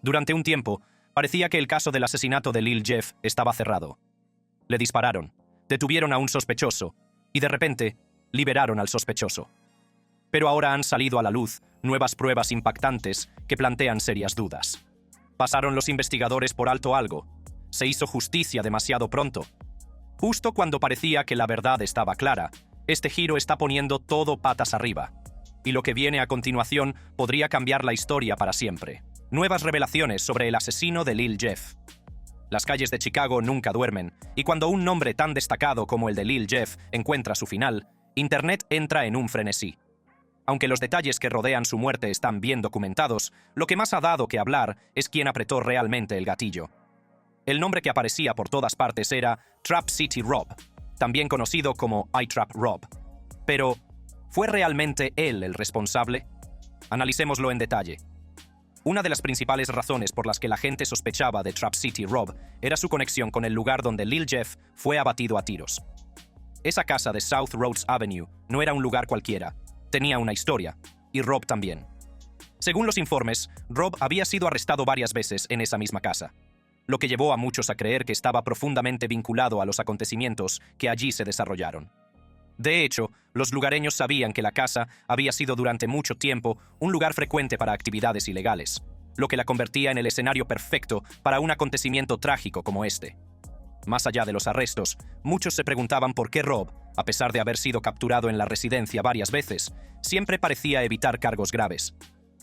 Durante un tiempo, parecía que el caso del asesinato de Lil Jeff estaba cerrado. Le dispararon, detuvieron a un sospechoso y de repente liberaron al sospechoso. Pero ahora han salido a la luz nuevas pruebas impactantes que plantean serias dudas. ¿Pasaron los investigadores por alto algo? ¿Se hizo justicia demasiado pronto? Justo cuando parecía que la verdad estaba clara, este giro está poniendo todo patas arriba. Y lo que viene a continuación podría cambiar la historia para siempre. Nuevas revelaciones sobre el asesino de Lil Jeff. Las calles de Chicago nunca duermen, y cuando un nombre tan destacado como el de Lil Jeff encuentra su final, Internet entra en un frenesí. Aunque los detalles que rodean su muerte están bien documentados, lo que más ha dado que hablar es quién apretó realmente el gatillo. El nombre que aparecía por todas partes era Trap City Rob, también conocido como iTrap Rob. Pero, ¿fue realmente él el responsable? Analicémoslo en detalle. Una de las principales razones por las que la gente sospechaba de Trap City Rob era su conexión con el lugar donde Lil Jeff fue abatido a tiros. Esa casa de South Rhodes Avenue no era un lugar cualquiera, tenía una historia, y Rob también. Según los informes, Rob había sido arrestado varias veces en esa misma casa, lo que llevó a muchos a creer que estaba profundamente vinculado a los acontecimientos que allí se desarrollaron. De hecho, los lugareños sabían que la casa había sido durante mucho tiempo un lugar frecuente para actividades ilegales, lo que la convertía en el escenario perfecto para un acontecimiento trágico como este. Más allá de los arrestos, muchos se preguntaban por qué Rob, a pesar de haber sido capturado en la residencia varias veces, siempre parecía evitar cargos graves.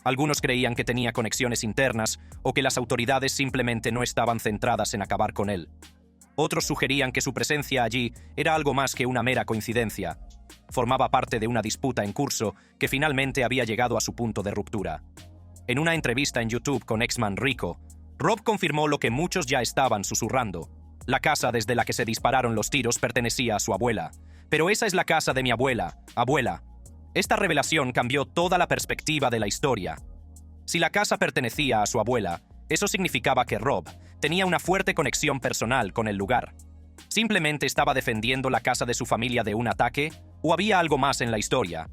Algunos creían que tenía conexiones internas o que las autoridades simplemente no estaban centradas en acabar con él. Otros sugerían que su presencia allí era algo más que una mera coincidencia. Formaba parte de una disputa en curso que finalmente había llegado a su punto de ruptura. En una entrevista en YouTube con X-Man Rico, Rob confirmó lo que muchos ya estaban susurrando. La casa desde la que se dispararon los tiros pertenecía a su abuela. Pero esa es la casa de mi abuela, abuela. Esta revelación cambió toda la perspectiva de la historia. Si la casa pertenecía a su abuela, eso significaba que Rob tenía una fuerte conexión personal con el lugar. ¿Simplemente estaba defendiendo la casa de su familia de un ataque? ¿O había algo más en la historia?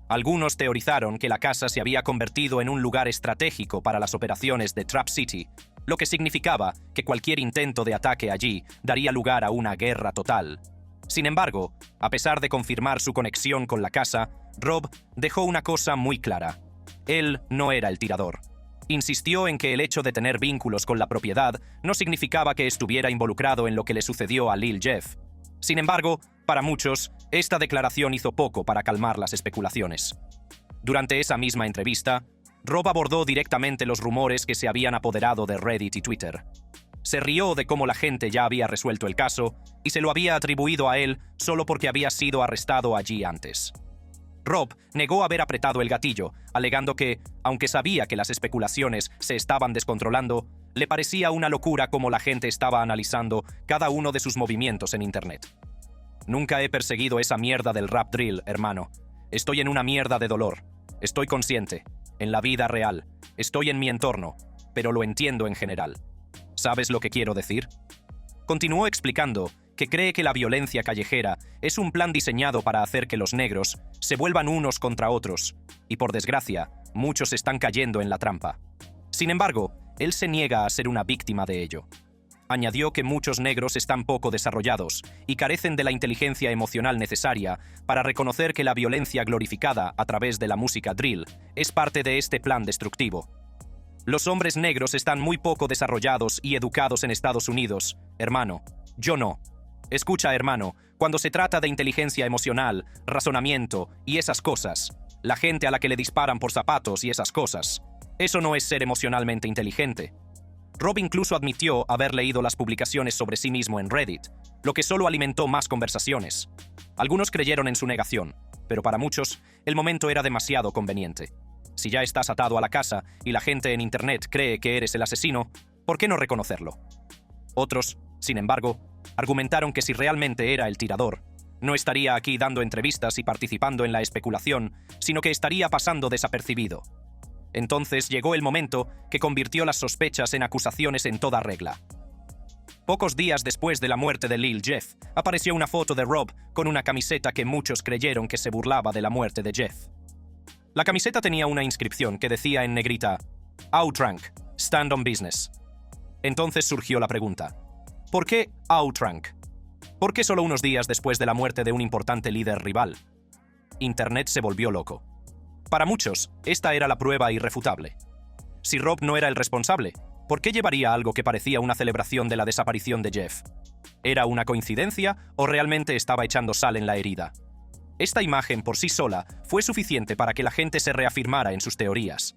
Algunos teorizaron que la casa se había convertido en un lugar estratégico para las operaciones de Trap City, lo que significaba que cualquier intento de ataque allí daría lugar a una guerra total. Sin embargo, a pesar de confirmar su conexión con la casa, Rob dejó una cosa muy clara. Él no era el tirador. Insistió en que el hecho de tener vínculos con la propiedad no significaba que estuviera involucrado en lo que le sucedió a Lil Jeff. Sin embargo, para muchos, esta declaración hizo poco para calmar las especulaciones. Durante esa misma entrevista, Rob abordó directamente los rumores que se habían apoderado de Reddit y Twitter. Se rió de cómo la gente ya había resuelto el caso y se lo había atribuido a él solo porque había sido arrestado allí antes. Rob negó haber apretado el gatillo, alegando que, aunque sabía que las especulaciones se estaban descontrolando, le parecía una locura cómo la gente estaba analizando cada uno de sus movimientos en Internet. Nunca he perseguido esa mierda del rap drill, hermano. Estoy en una mierda de dolor. Estoy consciente. En la vida real. Estoy en mi entorno. Pero lo entiendo en general. ¿Sabes lo que quiero decir? Continuó explicando que cree que la violencia callejera es un plan diseñado para hacer que los negros se vuelvan unos contra otros, y por desgracia, muchos están cayendo en la trampa. Sin embargo, él se niega a ser una víctima de ello. Añadió que muchos negros están poco desarrollados y carecen de la inteligencia emocional necesaria para reconocer que la violencia glorificada a través de la música drill es parte de este plan destructivo. Los hombres negros están muy poco desarrollados y educados en Estados Unidos, hermano. Yo no. Escucha, hermano, cuando se trata de inteligencia emocional, razonamiento y esas cosas, la gente a la que le disparan por zapatos y esas cosas, eso no es ser emocionalmente inteligente. Rob incluso admitió haber leído las publicaciones sobre sí mismo en Reddit, lo que solo alimentó más conversaciones. Algunos creyeron en su negación, pero para muchos, el momento era demasiado conveniente. Si ya estás atado a la casa y la gente en Internet cree que eres el asesino, ¿por qué no reconocerlo? Otros, sin embargo, argumentaron que si realmente era el tirador, no estaría aquí dando entrevistas y participando en la especulación, sino que estaría pasando desapercibido. Entonces llegó el momento que convirtió las sospechas en acusaciones en toda regla. Pocos días después de la muerte de Lil Jeff, apareció una foto de Rob con una camiseta que muchos creyeron que se burlaba de la muerte de Jeff. La camiseta tenía una inscripción que decía en negrita: "Outrank, Stand on business. Entonces surgió la pregunta: ¿por qué Outrank? ¿Por qué solo unos días después de la muerte de un importante líder rival? Internet se volvió loco. Para muchos, esta era la prueba irrefutable. Si Rob no era el responsable, ¿por qué llevaría algo que parecía una celebración de la desaparición de Jeff? ¿Era una coincidencia o realmente estaba echando sal en la herida? Esta imagen por sí sola fue suficiente para que la gente se reafirmara en sus teorías.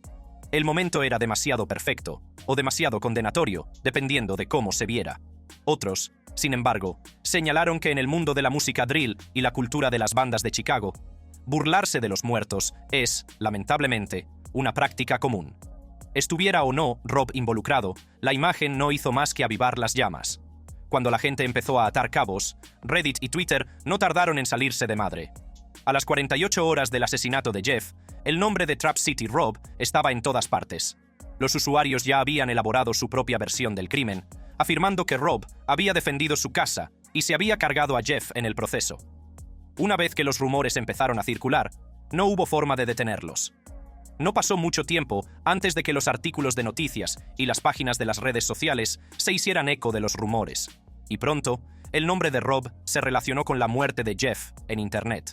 El momento era demasiado perfecto, o demasiado condenatorio, dependiendo de cómo se viera. Otros, sin embargo, señalaron que en el mundo de la música drill y la cultura de las bandas de Chicago, burlarse de los muertos es, lamentablemente, una práctica común. Estuviera o no Rob involucrado, la imagen no hizo más que avivar las llamas. Cuando la gente empezó a atar cabos, Reddit y Twitter no tardaron en salirse de madre. A las 48 horas del asesinato de Jeff, el nombre de Trap City Rob estaba en todas partes. Los usuarios ya habían elaborado su propia versión del crimen, afirmando que Rob había defendido su casa y se había cargado a Jeff en el proceso. Una vez que los rumores empezaron a circular, no hubo forma de detenerlos. No pasó mucho tiempo antes de que los artículos de noticias y las páginas de las redes sociales se hicieran eco de los rumores, y pronto, el nombre de Rob se relacionó con la muerte de Jeff en Internet.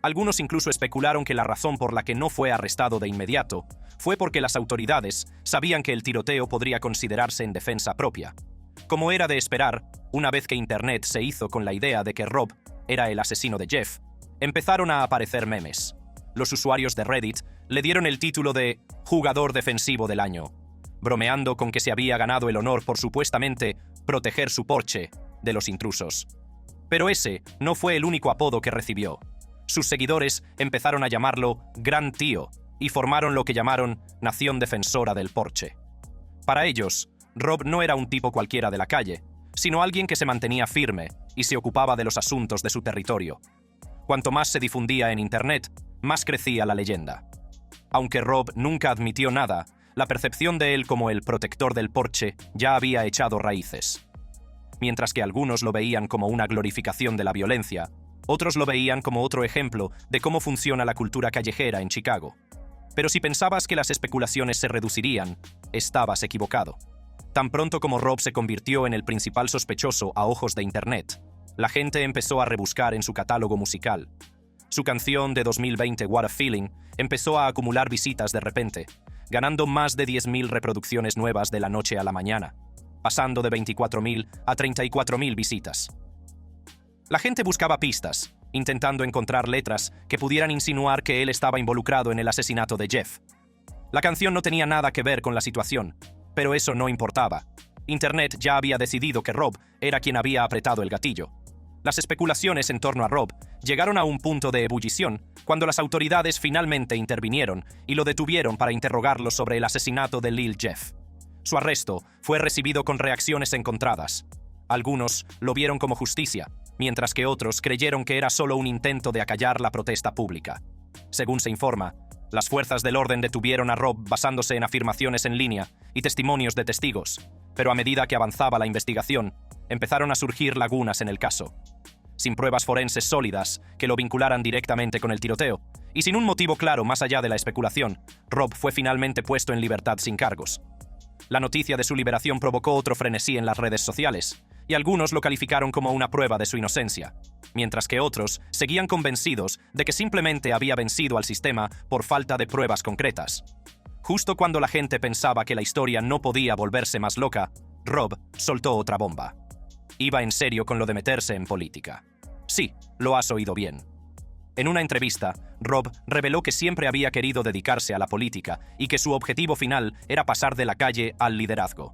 Algunos incluso especularon que la razón por la que no fue arrestado de inmediato fue porque las autoridades sabían que el tiroteo podría considerarse en defensa propia. Como era de esperar, una vez que Internet se hizo con la idea de que Rob era el asesino de Jeff, empezaron a aparecer memes. Los usuarios de Reddit le dieron el título de «Jugador defensivo del año», bromeando con que se había ganado el honor por supuestamente proteger su Porsche de los intrusos. Pero ese no fue el único apodo que recibió. Sus seguidores empezaron a llamarlo «Gran Tío» y formaron lo que llamaron «Nación Defensora del Porsche». Para ellos, Rob no era un tipo cualquiera de la calle, sino alguien que se mantenía firme y se ocupaba de los asuntos de su territorio. Cuanto más se difundía en Internet, más crecía la leyenda. Aunque Rob nunca admitió nada, la percepción de él como el protector del Porsche ya había echado raíces. Mientras que algunos lo veían como una glorificación de la violencia, otros lo veían como otro ejemplo de cómo funciona la cultura callejera en Chicago. Pero si pensabas que las especulaciones se reducirían, estabas equivocado. Tan pronto como Rob se convirtió en el principal sospechoso a ojos de Internet, la gente empezó a rebuscar en su catálogo musical. Su canción de 2020, What a Feeling, empezó a acumular visitas de repente, ganando más de 10.000 reproducciones nuevas de la noche a la mañana, pasando de 24.000 a 34.000 visitas. La gente buscaba pistas, intentando encontrar letras que pudieran insinuar que él estaba involucrado en el asesinato de Jeff. La canción no tenía nada que ver con la situación, pero eso no importaba. Internet ya había decidido que Rob era quien había apretado el gatillo. Las especulaciones en torno a Rob llegaron a un punto de ebullición cuando las autoridades finalmente intervinieron y lo detuvieron para interrogarlo sobre el asesinato de Lil Jeff. Su arresto fue recibido con reacciones encontradas. Algunos lo vieron como justicia, mientras que otros creyeron que era solo un intento de acallar la protesta pública. Según se informa, las fuerzas del orden detuvieron a Rob basándose en afirmaciones en línea y testimonios de testigos, pero a medida que avanzaba la investigación, empezaron a surgir lagunas en el caso. Sin pruebas forenses sólidas que lo vincularan directamente con el tiroteo, y sin un motivo claro más allá de la especulación, Rob fue finalmente puesto en libertad sin cargos. La noticia de su liberación provocó otro frenesí en las redes sociales, y algunos lo calificaron como una prueba de su inocencia, mientras que otros seguían convencidos de que simplemente había vencido al sistema por falta de pruebas concretas. Justo cuando la gente pensaba que la historia no podía volverse más loca, Rob soltó otra bomba. Iba en serio con lo de meterse en política. Sí, lo has oído bien. En una entrevista, Rob reveló que siempre había querido dedicarse a la política y que su objetivo final era pasar de la calle al liderazgo.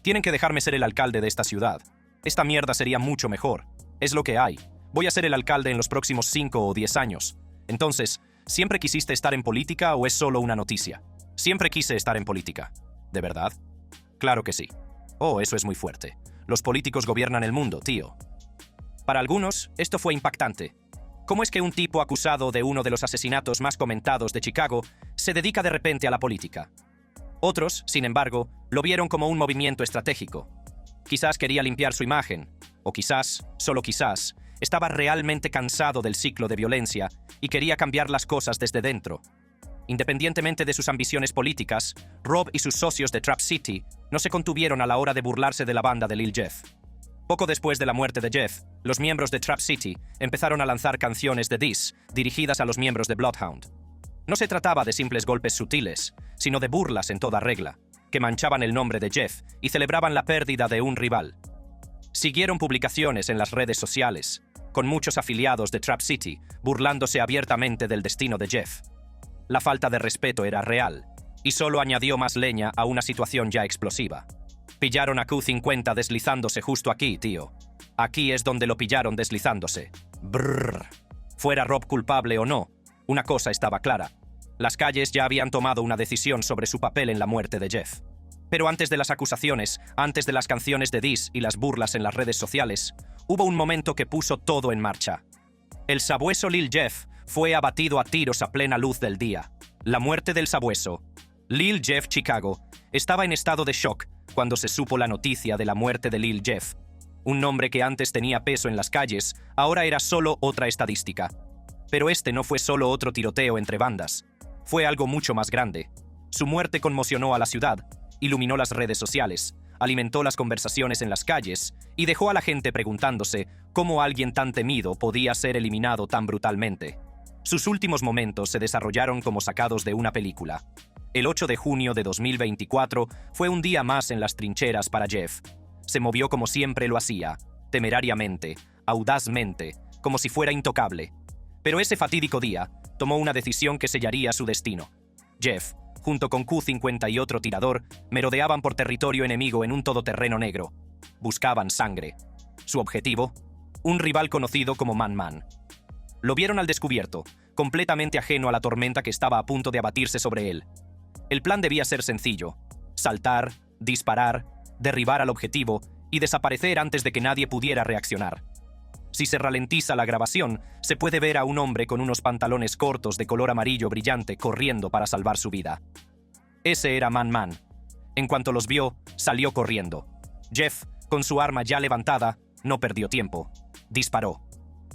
Tienen que dejarme ser el alcalde de esta ciudad. Esta mierda sería mucho mejor. Es lo que hay. Voy a ser el alcalde en los próximos 5 o 10 años. Entonces, ¿siempre quisiste estar en política o es solo una noticia? Siempre quise estar en política. ¿De verdad? Claro que sí. Oh, eso es muy fuerte. Los políticos gobiernan el mundo, tío. Para algunos, esto fue impactante. ¿Cómo es que un tipo acusado de uno de los asesinatos más comentados de Chicago se dedica de repente a la política? Otros, sin embargo, lo vieron como un movimiento estratégico. Quizás quería limpiar su imagen, o quizás, solo quizás, estaba realmente cansado del ciclo de violencia y quería cambiar las cosas desde dentro. Independientemente de sus ambiciones políticas, Rob y sus socios de Trap City no se contuvieron a la hora de burlarse de la banda de Lil Jeff. Poco después de la muerte de Jeff, los miembros de Trap City empezaron a lanzar canciones de diss dirigidas a los miembros de Bloodhound. No se trataba de simples golpes sutiles, sino de burlas en toda regla, que manchaban el nombre de Jeff y celebraban la pérdida de un rival. Siguieron publicaciones en las redes sociales, con muchos afiliados de Trap City burlándose abiertamente del destino de Jeff. La falta de respeto era real, y solo añadió más leña a una situación ya explosiva. Pillaron a Q50 deslizándose justo aquí, tío. Aquí es donde lo pillaron deslizándose. Brrr. Fuera Rob culpable o no, una cosa estaba clara. Las calles ya habían tomado una decisión sobre su papel en la muerte de Jeff. Pero antes de las acusaciones, antes de las canciones de diss y las burlas en las redes sociales, hubo un momento que puso todo en marcha. El sabueso Lil Jeff fue abatido a tiros a plena luz del día. La muerte del sabueso. Lil Jeff Chicago estaba en estado de shock cuando se supo la noticia de la muerte de Lil Jeff. Un nombre que antes tenía peso en las calles, ahora era solo otra estadística. Pero este no fue solo otro tiroteo entre bandas. Fue algo mucho más grande. Su muerte conmocionó a la ciudad, iluminó las redes sociales, alimentó las conversaciones en las calles y dejó a la gente preguntándose cómo alguien tan temido podía ser eliminado tan brutalmente. Sus últimos momentos se desarrollaron como sacados de una película. El 8 de junio de 2024 fue un día más en las trincheras para Jeff. Se movió como siempre lo hacía, temerariamente, audazmente, como si fuera intocable. Pero ese fatídico día tomó una decisión que sellaría su destino. Jeff, junto con Q50 y otro tirador, merodeaban por territorio enemigo en un todoterreno negro. Buscaban sangre. Su objetivo, un rival conocido como Man Man. Lo vieron al descubierto, completamente ajeno a la tormenta que estaba a punto de abatirse sobre él. El plan debía ser sencillo: saltar, disparar, derribar al objetivo y desaparecer antes de que nadie pudiera reaccionar. Si se ralentiza la grabación, se puede ver a un hombre con unos pantalones cortos de color amarillo brillante corriendo para salvar su vida. Ese era Man Man. En cuanto los vio, salió corriendo. Jeff, con su arma ya levantada, no perdió tiempo. Disparó.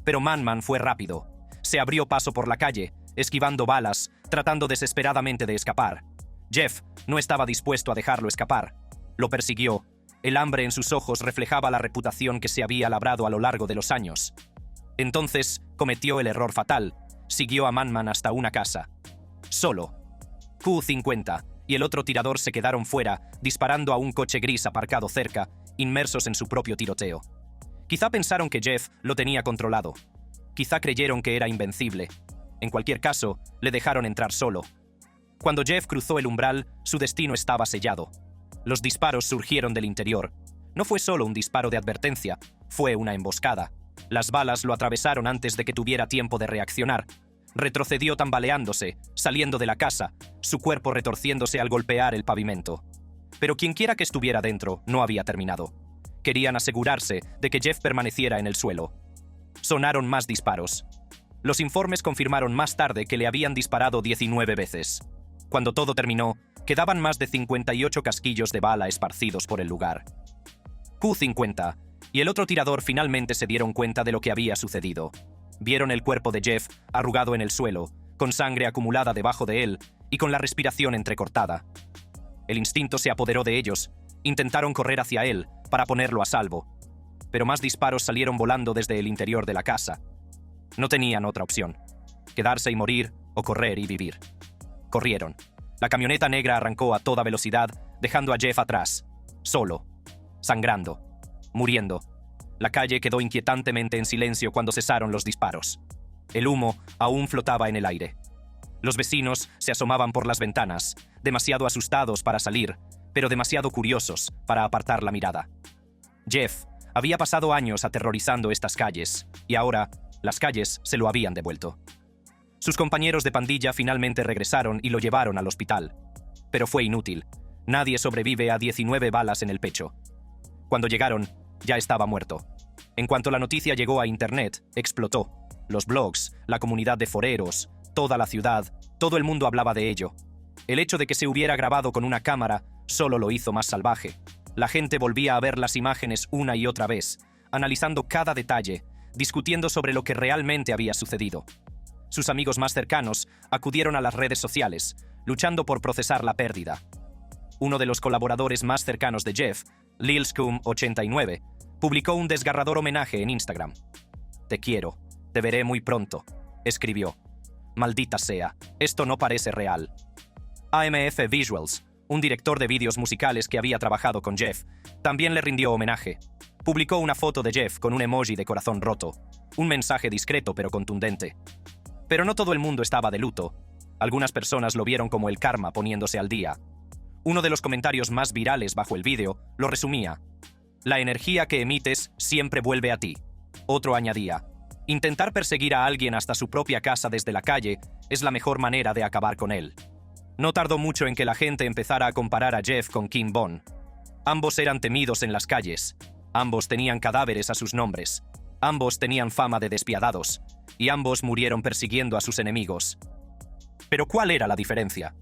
Pero Man Man fue rápido. Se abrió paso por la calle, esquivando balas, tratando desesperadamente de escapar. Jeff no estaba dispuesto a dejarlo escapar. Lo persiguió. El hambre en sus ojos reflejaba la reputación que se había labrado a lo largo de los años. Entonces cometió el error fatal. Siguió a Man Man hasta una casa. Solo. Q50 y el otro tirador se quedaron fuera, disparando a un coche gris aparcado cerca, inmersos en su propio tiroteo. Quizá pensaron que Jeff lo tenía controlado. Quizá creyeron que era invencible. En cualquier caso, le dejaron entrar solo. Cuando Jeff cruzó el umbral, su destino estaba sellado. Los disparos surgieron del interior. No fue solo un disparo de advertencia, fue una emboscada. Las balas lo atravesaron antes de que tuviera tiempo de reaccionar. Retrocedió tambaleándose, saliendo de la casa, su cuerpo retorciéndose al golpear el pavimento. Pero quienquiera que estuviera dentro no había terminado. Querían asegurarse de que Jeff permaneciera en el suelo. Sonaron más disparos. Los informes confirmaron más tarde que le habían disparado 19 veces. Cuando todo terminó, quedaban más de 58 casquillos de bala esparcidos por el lugar. Q50 y el otro tirador finalmente se dieron cuenta de lo que había sucedido. Vieron el cuerpo de Jeff arrugado en el suelo, con sangre acumulada debajo de él y con la respiración entrecortada. El instinto se apoderó de ellos. Intentaron correr hacia él para ponerlo a salvo, pero más disparos salieron volando desde el interior de la casa. No tenían otra opción: quedarse y morir o correr y vivir. Corrieron. La camioneta negra arrancó a toda velocidad, dejando a Jeff atrás, solo, sangrando, muriendo. La calle quedó inquietantemente en silencio cuando cesaron los disparos. El humo aún flotaba en el aire. Los vecinos se asomaban por las ventanas, demasiado asustados para salir, pero demasiado curiosos para apartar la mirada. Jeff había pasado años aterrorizando estas calles, y ahora las calles se lo habían devuelto. Sus compañeros de pandilla finalmente regresaron y lo llevaron al hospital. Pero fue inútil. Nadie sobrevive a 19 balas en el pecho. Cuando llegaron, ya estaba muerto. En cuanto la noticia llegó a Internet, explotó. Los blogs, la comunidad de foreros, toda la ciudad, todo el mundo hablaba de ello. El hecho de que se hubiera grabado con una cámara solo lo hizo más salvaje. La gente volvía a ver las imágenes una y otra vez, analizando cada detalle, discutiendo sobre lo que realmente había sucedido. Sus amigos más cercanos acudieron a las redes sociales, luchando por procesar la pérdida. Uno de los colaboradores más cercanos de Jeff, LilScum89, publicó un desgarrador homenaje en Instagram. «Te quiero, te veré muy pronto», escribió. «Maldita sea, esto no parece real». AMF Visuals, un director de vídeos musicales que había trabajado con Jeff, también le rindió homenaje. Publicó una foto de Jeff con un emoji de corazón roto, un mensaje discreto pero contundente. Pero no todo el mundo estaba de luto. Algunas personas lo vieron como el karma poniéndose al día. Uno de los comentarios más virales bajo el vídeo lo resumía: «La energía que emites siempre vuelve a ti». Otro añadía: «Intentar perseguir a alguien hasta su propia casa desde la calle es la mejor manera de acabar con él». No tardó mucho en que la gente empezara a comparar a Jeff con King Von. Ambos eran temidos en las calles. Ambos tenían cadáveres a sus nombres. Ambos tenían fama de despiadados. Y ambos murieron persiguiendo a sus enemigos. Pero ¿cuál era la diferencia?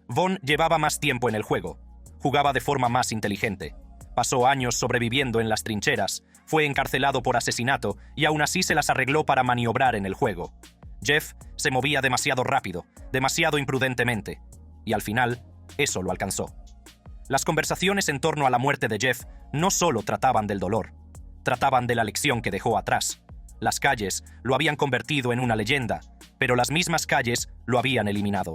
Von llevaba más tiempo en el juego. Jugaba de forma más inteligente. Pasó años sobreviviendo en las trincheras. Fue encarcelado por asesinato y aún así se las arregló para maniobrar en el juego. Jeff se movía demasiado rápido, demasiado imprudentemente. Y al final, eso lo alcanzó. Las conversaciones en torno a la muerte de Jeff no solo trataban del dolor, trataban de la lección que dejó atrás. Las calles lo habían convertido en una leyenda, pero las mismas calles lo habían eliminado.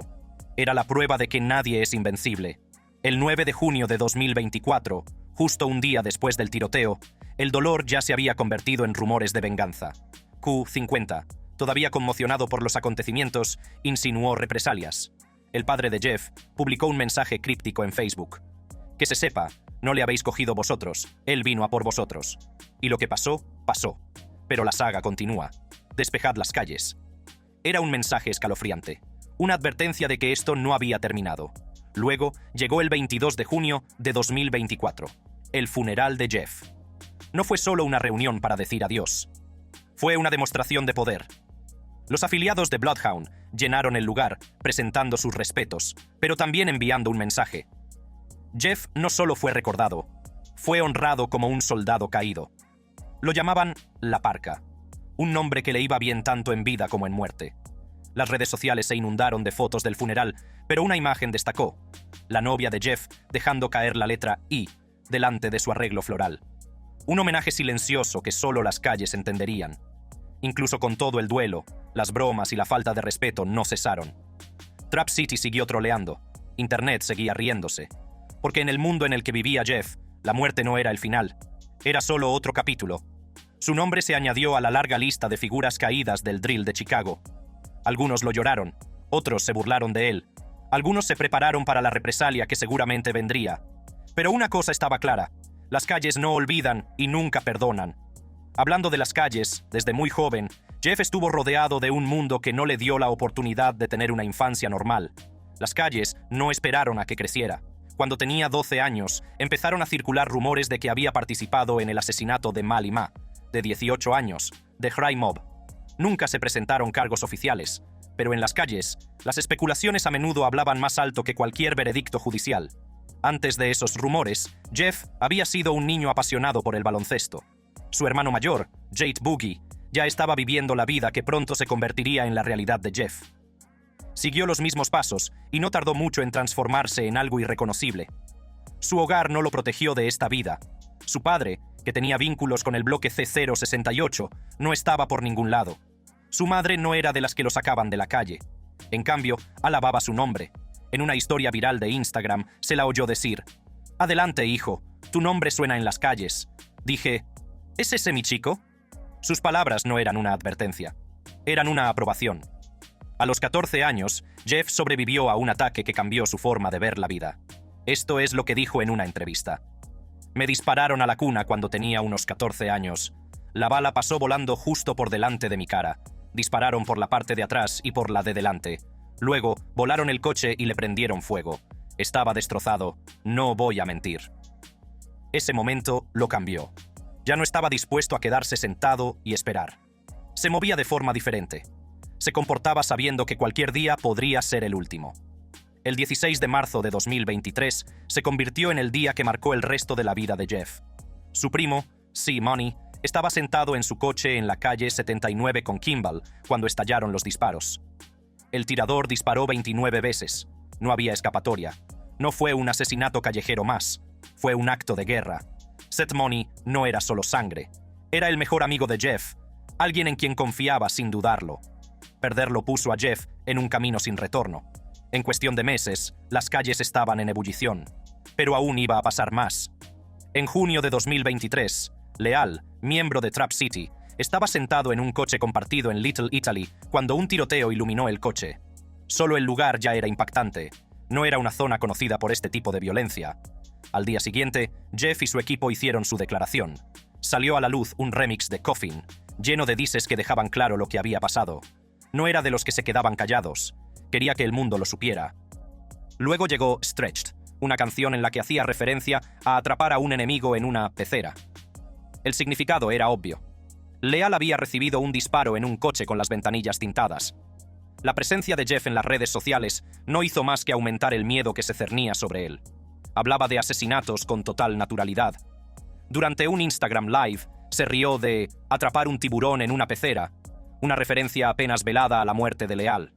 Era la prueba de que nadie es invencible. El 9 de junio de 2024, justo un día después del tiroteo, el dolor ya se había convertido en rumores de venganza. Q50, todavía conmocionado por los acontecimientos, insinuó represalias. El padre de Jeff publicó un mensaje críptico en Facebook. «Que se sepa, no le habéis cogido vosotros, él vino a por vosotros. Y lo que pasó, pasó. Pero la saga continúa. Despejad las calles». Era un mensaje escalofriante, una advertencia de que esto no había terminado. Luego llegó el 22 de junio de 2024, el funeral de Jeff. No fue solo una reunión para decir adiós. Fue una demostración de poder. Los afiliados de Bloodhound llenaron el lugar, presentando sus respetos, pero también enviando un mensaje. Jeff no solo fue recordado, fue honrado como un soldado caído. Lo llamaban La Parca, un nombre que le iba bien tanto en vida como en muerte. Las redes sociales se inundaron de fotos del funeral, pero una imagen destacó: la novia de Jeff dejando caer la letra I delante de su arreglo floral. Un homenaje silencioso que solo las calles entenderían. Incluso con todo el duelo, las bromas y la falta de respeto no cesaron. Trap City siguió troleando. Internet seguía riéndose. Porque en el mundo en el que vivía Jeff, la muerte no era el final. Era solo otro capítulo. Su nombre se añadió a la larga lista de figuras caídas del drill de Chicago. Algunos lo lloraron, otros se burlaron de él. Algunos se prepararon para la represalia que seguramente vendría. Pero una cosa estaba clara: las calles no olvidan y nunca perdonan. Hablando de las calles, desde muy joven, Jeff estuvo rodeado de un mundo que no le dio la oportunidad de tener una infancia normal. Las calles no esperaron a que creciera. Cuando tenía 12 años, empezaron a circular rumores de que había participado en el asesinato de Mal y Ma, de 18 años, de Cry Mob. Nunca se presentaron cargos oficiales, pero en las calles, las especulaciones a menudo hablaban más alto que cualquier veredicto judicial. Antes de esos rumores, Jeff había sido un niño apasionado por el baloncesto. Su hermano mayor, Jade Boogie, ya estaba viviendo la vida que pronto se convertiría en la realidad de Jeff. Siguió los mismos pasos y no tardó mucho en transformarse en algo irreconocible. Su hogar no lo protegió de esta vida. Su padre, que tenía vínculos con el bloque C068, no estaba por ningún lado. Su madre no era de las que lo sacaban de la calle. En cambio, alababa su nombre. En una historia viral de Instagram se la oyó decir: «Adelante, hijo, tu nombre suena en las calles». Dije: ¿es ese mi chico? Sus palabras no eran una advertencia, eran una aprobación. A los 14 años, Jeff sobrevivió a un ataque que cambió su forma de ver la vida. Esto es lo que dijo en una entrevista: «Me dispararon a la cuna cuando tenía unos 14 años. La bala pasó volando justo por delante de mi cara. Dispararon por la parte de atrás y por la de delante. Luego, volaron el coche y le prendieron fuego. Estaba destrozado, no voy a mentir». Ese momento lo cambió. Ya no estaba dispuesto a quedarse sentado y esperar. Se movía de forma diferente. Se comportaba sabiendo que cualquier día podría ser el último. El 16 de marzo de 2023 se convirtió en el día que marcó el resto de la vida de Jeff. Su primo, C-Money, estaba sentado en su coche en la calle 79 con Kimball cuando estallaron los disparos. El tirador disparó 29 veces. No había escapatoria. No fue un asesinato callejero más. Fue un acto de guerra. Seth Money no era solo sangre. Era el mejor amigo de Jeff, alguien en quien confiaba sin dudarlo. Perderlo puso a Jeff en un camino sin retorno. En cuestión de meses, las calles estaban en ebullición. Pero aún iba a pasar más. En junio de 2023, Leal, miembro de Trap City, estaba sentado en un coche compartido en Little Italy cuando un tiroteo iluminó el coche. Solo el lugar ya era impactante. No era una zona conocida por este tipo de violencia. Al día siguiente, Jeff y su equipo hicieron su declaración. Salió a la luz un remix de Coffin, lleno de dices que dejaban claro lo que había pasado. No era de los que se quedaban callados. Quería que el mundo lo supiera. Luego llegó Stretched, una canción en la que hacía referencia a atrapar a un enemigo en una pecera. El significado era obvio. Leal había recibido un disparo en un coche con las ventanillas tintadas. La presencia de Jeff en las redes sociales no hizo más que aumentar el miedo que se cernía sobre él. Hablaba de asesinatos con total naturalidad. Durante un Instagram Live, se rió de atrapar un tiburón en una pecera, una referencia apenas velada a la muerte de Leal.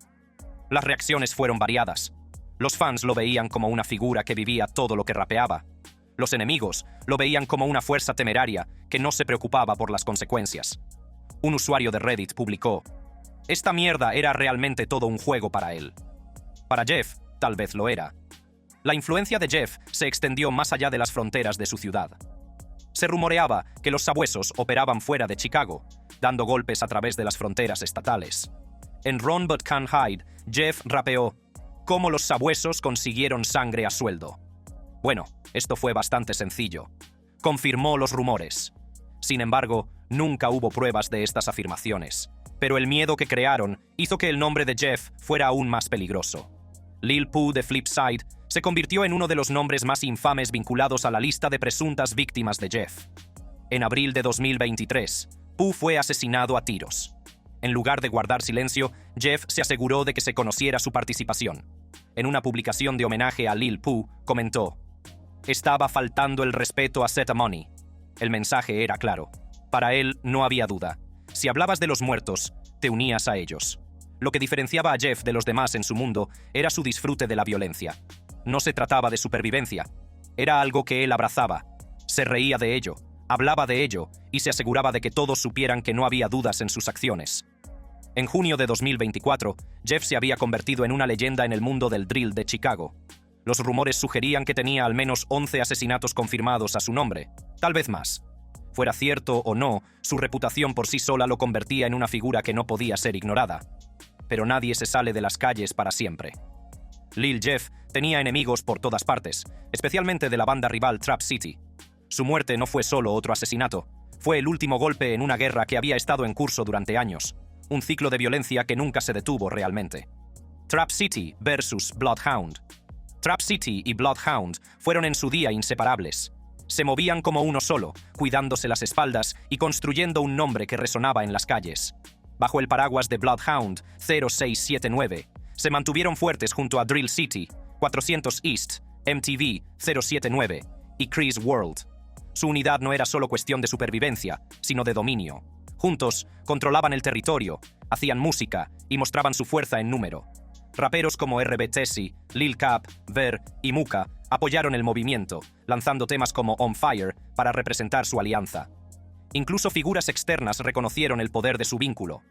Las reacciones fueron variadas. Los fans lo veían como una figura que vivía todo lo que rapeaba. Los enemigos lo veían como una fuerza temeraria que no se preocupaba por las consecuencias. Un usuario de Reddit publicó: "Esta mierda era realmente todo un juego para él". Para Jeff, tal vez lo era. La influencia de Jeff se extendió más allá de las fronteras de su ciudad. Se rumoreaba que los sabuesos operaban fuera de Chicago, dando golpes a través de las fronteras estatales. En Run But Can't Hide, Jeff rapeó: "¿Cómo los sabuesos consiguieron sangre a sueldo?". Bueno, esto fue bastante sencillo. Confirmó los rumores. Sin embargo, nunca hubo pruebas de estas afirmaciones. Pero el miedo que crearon hizo que el nombre de Jeff fuera aún más peligroso. Lil Pooh de Flipside se convirtió en uno de los nombres más infames vinculados a la lista de presuntas víctimas de Jeff. En abril de 2023, Pooh fue asesinado a tiros. En lugar de guardar silencio, Jeff se aseguró de que se conociera su participación. En una publicación de homenaje a Lil Pooh, comentó: "Estaba faltando el respeto a Seth Money". El mensaje era claro. Para él no había duda. Si hablabas de los muertos, te unías a ellos. Lo que diferenciaba a Jeff de los demás en su mundo era su disfrute de la violencia. No se trataba de supervivencia. Era algo que él abrazaba. Se reía de ello, hablaba de ello y se aseguraba de que todos supieran que no había dudas en sus acciones. En junio de 2024, Jeff se había convertido en una leyenda en el mundo del drill de Chicago. Los rumores sugerían que tenía al menos 11 asesinatos confirmados a su nombre, tal vez más. Fuera cierto o no, su reputación por sí sola lo convertía en una figura que no podía ser ignorada. Pero nadie se sale de las calles para siempre. Lil Jeff tenía enemigos por todas partes, especialmente de la banda rival Trap City. Su muerte no fue solo otro asesinato, fue el último golpe en una guerra que había estado en curso durante años, un ciclo de violencia que nunca se detuvo realmente. Trap City versus Bloodhound. Trap City y Bloodhound fueron en su día inseparables. Se movían como uno solo, cuidándose las espaldas y construyendo un nombre que resonaba en las calles. Bajo el paraguas de Bloodhound 0679, se mantuvieron fuertes junto a Drill City, 400 East, MTV 079 y Chris World. Su unidad no era solo cuestión de supervivencia, sino de dominio. Juntos, controlaban el territorio, hacían música y mostraban su fuerza en número. Raperos como RB Tessie, Lil Cap, Ver y Muka apoyaron el movimiento, lanzando temas como On Fire para representar su alianza. Incluso figuras externas reconocieron el poder de su vínculo.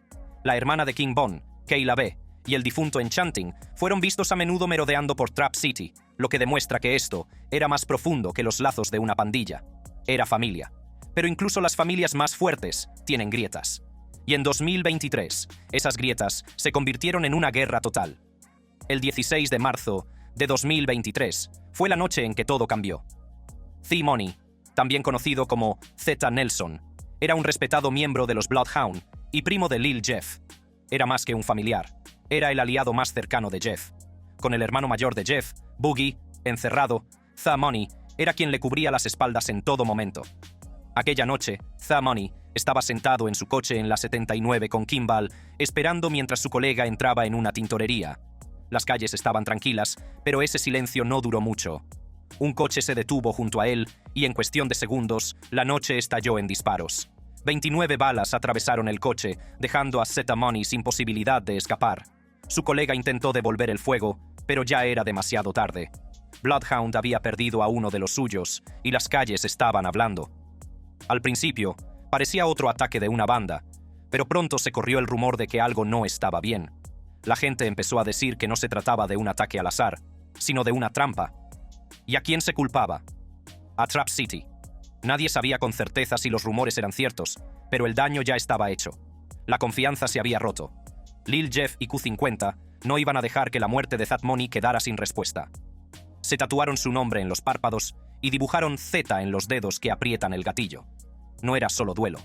La hermana de King Von, Kayla B, y el difunto Enchanting fueron vistos a menudo merodeando por Trap City, lo que demuestra que esto era más profundo que los lazos de una pandilla. Era familia. Pero incluso las familias más fuertes tienen grietas. Y en 2023, esas grietas se convirtieron en una guerra total. El 16 de marzo de 2023 fue la noche en que todo cambió. T-Money, también conocido como Z Nelson, era un respetado miembro de los Bloodhound y primo de Lil Jeff. Era más que un familiar, era el aliado más cercano de Jeff. Con el hermano mayor de Jeff, Boogie, encerrado, T-Money era quien le cubría las espaldas en todo momento. Aquella noche, T-Money estaba sentado en su coche en la 79 con Kimball, esperando mientras su colega entraba en una tintorería. Las calles estaban tranquilas, pero ese silencio no duró mucho. Un coche se detuvo junto a él y en cuestión de segundos, la noche estalló en disparos. 29 balas atravesaron el coche, dejando a Zeta Money sin posibilidad de escapar. Su colega intentó devolver el fuego, pero ya era demasiado tarde. Bloodhound había perdido a uno de los suyos, y las calles estaban hablando. Al principio, parecía otro ataque de una banda, pero pronto se corrió el rumor de que algo no estaba bien. La gente empezó a decir que no se trataba de un ataque al azar, sino de una trampa. ¿Y a quién se culpaba? A Trap City. Nadie sabía con certeza si los rumores eran ciertos, pero el daño ya estaba hecho. La confianza se había roto. Lil Jeff y Q50 no iban a dejar que la muerte de Zeta Money quedara sin respuesta. Se tatuaron su nombre en los párpados y dibujaron Z en los dedos que aprietan el gatillo. No era solo duelo,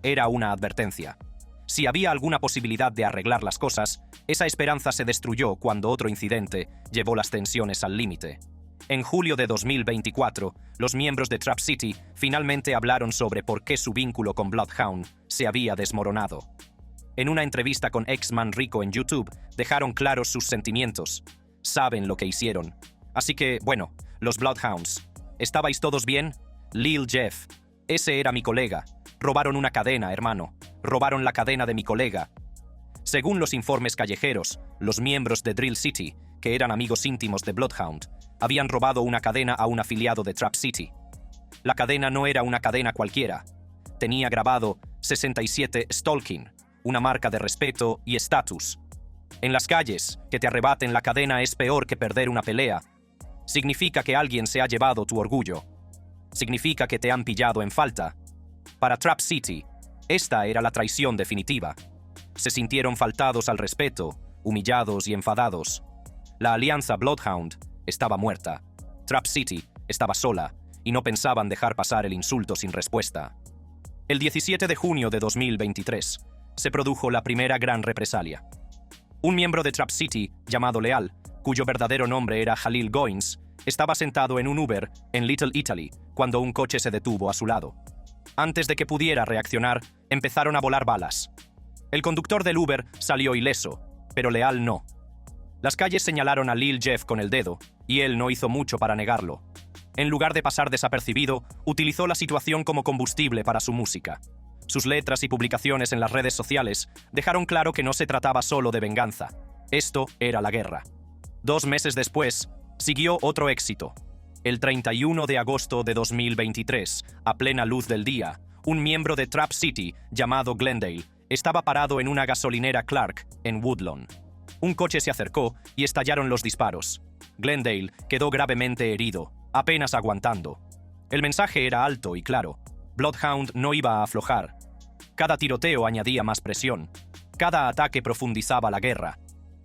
era una advertencia. Si había alguna posibilidad de arreglar las cosas, esa esperanza se destruyó cuando otro incidente llevó las tensiones al límite. En julio de 2024, los miembros de Trap City finalmente hablaron sobre por qué su vínculo con Bloodhound se había desmoronado. En una entrevista con X-Man Rico en YouTube, dejaron claros sus sentimientos. Saben lo que hicieron. Así que, bueno, los Bloodhounds. ¿Estabais todos bien? Lil Jeff. Ese era mi colega. Robaron una cadena, hermano. Robaron la cadena de mi colega. Según los informes callejeros, los miembros de Drill City, que eran amigos íntimos de Bloodhound, habían robado una cadena a un afiliado de Trap City. La cadena no era una cadena cualquiera. Tenía grabado 67 Stalking, una marca de respeto y estatus. En las calles, que te arrebaten la cadena es peor que perder una pelea. Significa que alguien se ha llevado tu orgullo. Significa que te han pillado en falta. Para Trap City, esta era la traición definitiva. Se sintieron faltados al respeto, humillados y enfadados. La alianza Bloodhound estaba muerta. Trap City estaba sola y no pensaban dejar pasar el insulto sin respuesta. El 17 de junio de 2023 se produjo la primera gran represalia. Un miembro de Trap City, llamado Leal, cuyo verdadero nombre era Halil Goins, estaba sentado en un Uber en Little Italy cuando un coche se detuvo a su lado. Antes de que pudiera reaccionar, empezaron a volar balas. El conductor del Uber salió ileso, pero Leal no. Las calles señalaron a Lil Jeff con el dedo, y él no hizo mucho para negarlo. En lugar de pasar desapercibido, utilizó la situación como combustible para su música. Sus letras y publicaciones en las redes sociales dejaron claro que no se trataba solo de venganza. Esto era la guerra. 2 meses después, siguió otro éxito. El 31 de agosto de 2023, a plena luz del día, un miembro de Trap City, llamado Glendale, estaba parado en una gasolinera Clark, en Woodlawn. Un coche se acercó y estallaron los disparos. Glendale quedó gravemente herido, apenas aguantando. El mensaje era alto y claro. Bloodhound no iba a aflojar. Cada tiroteo añadía más presión. Cada ataque profundizaba la guerra.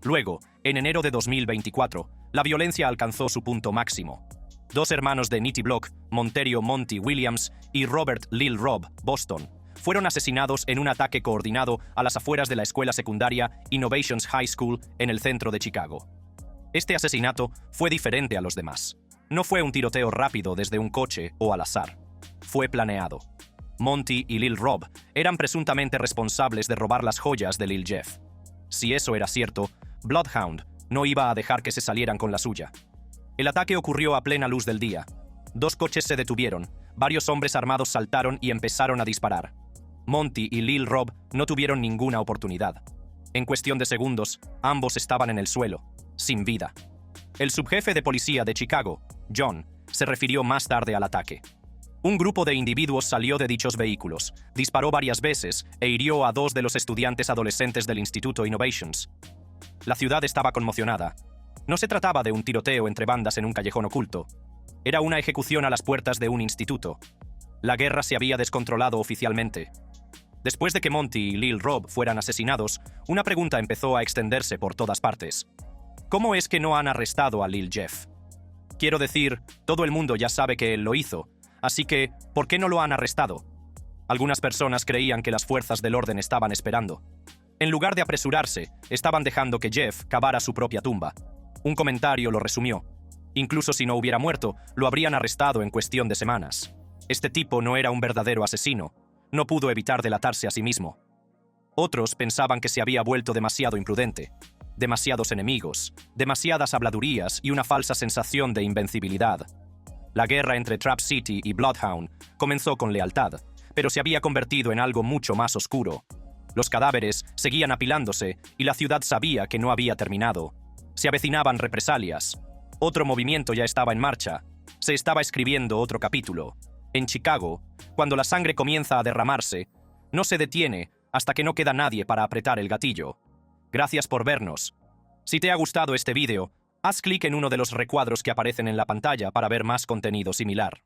Luego, en enero de 2024, la violencia alcanzó su punto máximo. 2 hermanos de Nitty Block, Monterio Monty Williams y Robert Lil Rob Boston, fueron asesinados en un ataque coordinado a las afueras de la escuela secundaria Innovations High School en el centro de Chicago. Este asesinato fue diferente a los demás. No fue un tiroteo rápido desde un coche o al azar. Fue planeado. Monty y Lil Rob eran presuntamente responsables de robar las joyas de Lil Jeff. Si eso era cierto, Bloodhound no iba a dejar que se salieran con la suya. El ataque ocurrió a plena luz del día. 2 coches se detuvieron, varios hombres armados saltaron y empezaron a disparar. Monty y Lil Rob no tuvieron ninguna oportunidad. En cuestión de segundos, ambos estaban en el suelo, sin vida. El subjefe de policía de Chicago, John, se refirió más tarde al ataque. Un grupo de individuos salió de dichos vehículos, disparó varias veces e hirió a 2 de los estudiantes adolescentes del Instituto Innovations. La ciudad estaba conmocionada. No se trataba de un tiroteo entre bandas en un callejón oculto. Era una ejecución a las puertas de un instituto. La guerra se había descontrolado oficialmente. Después de que Monty y Lil Rob fueran asesinados, una pregunta empezó a extenderse por todas partes. ¿Cómo es que no han arrestado a Lil Jeff? Quiero decir, todo el mundo ya sabe que él lo hizo, así que, ¿por qué no lo han arrestado? Algunas personas creían que las fuerzas del orden estaban esperando. En lugar de apresurarse, estaban dejando que Jeff cavara su propia tumba. Un comentario lo resumió. Incluso si no hubiera muerto, lo habrían arrestado en cuestión de semanas. Este tipo no era un verdadero asesino. No pudo evitar delatarse a sí mismo. Otros pensaban que se había vuelto demasiado imprudente. Demasiados enemigos, demasiadas habladurías y una falsa sensación de invencibilidad. La guerra entre Trap City y Bloodhound comenzó con lealtad, pero se había convertido en algo mucho más oscuro. Los cadáveres seguían apilándose y la ciudad sabía que no había terminado. Se avecinaban represalias. Otro movimiento ya estaba en marcha. Se estaba escribiendo otro capítulo. En Chicago, cuando la sangre comienza a derramarse, no se detiene hasta que no queda nadie para apretar el gatillo. Gracias por vernos. Si te ha gustado este vídeo, haz clic en uno de los recuadros que aparecen en la pantalla para ver más contenido similar.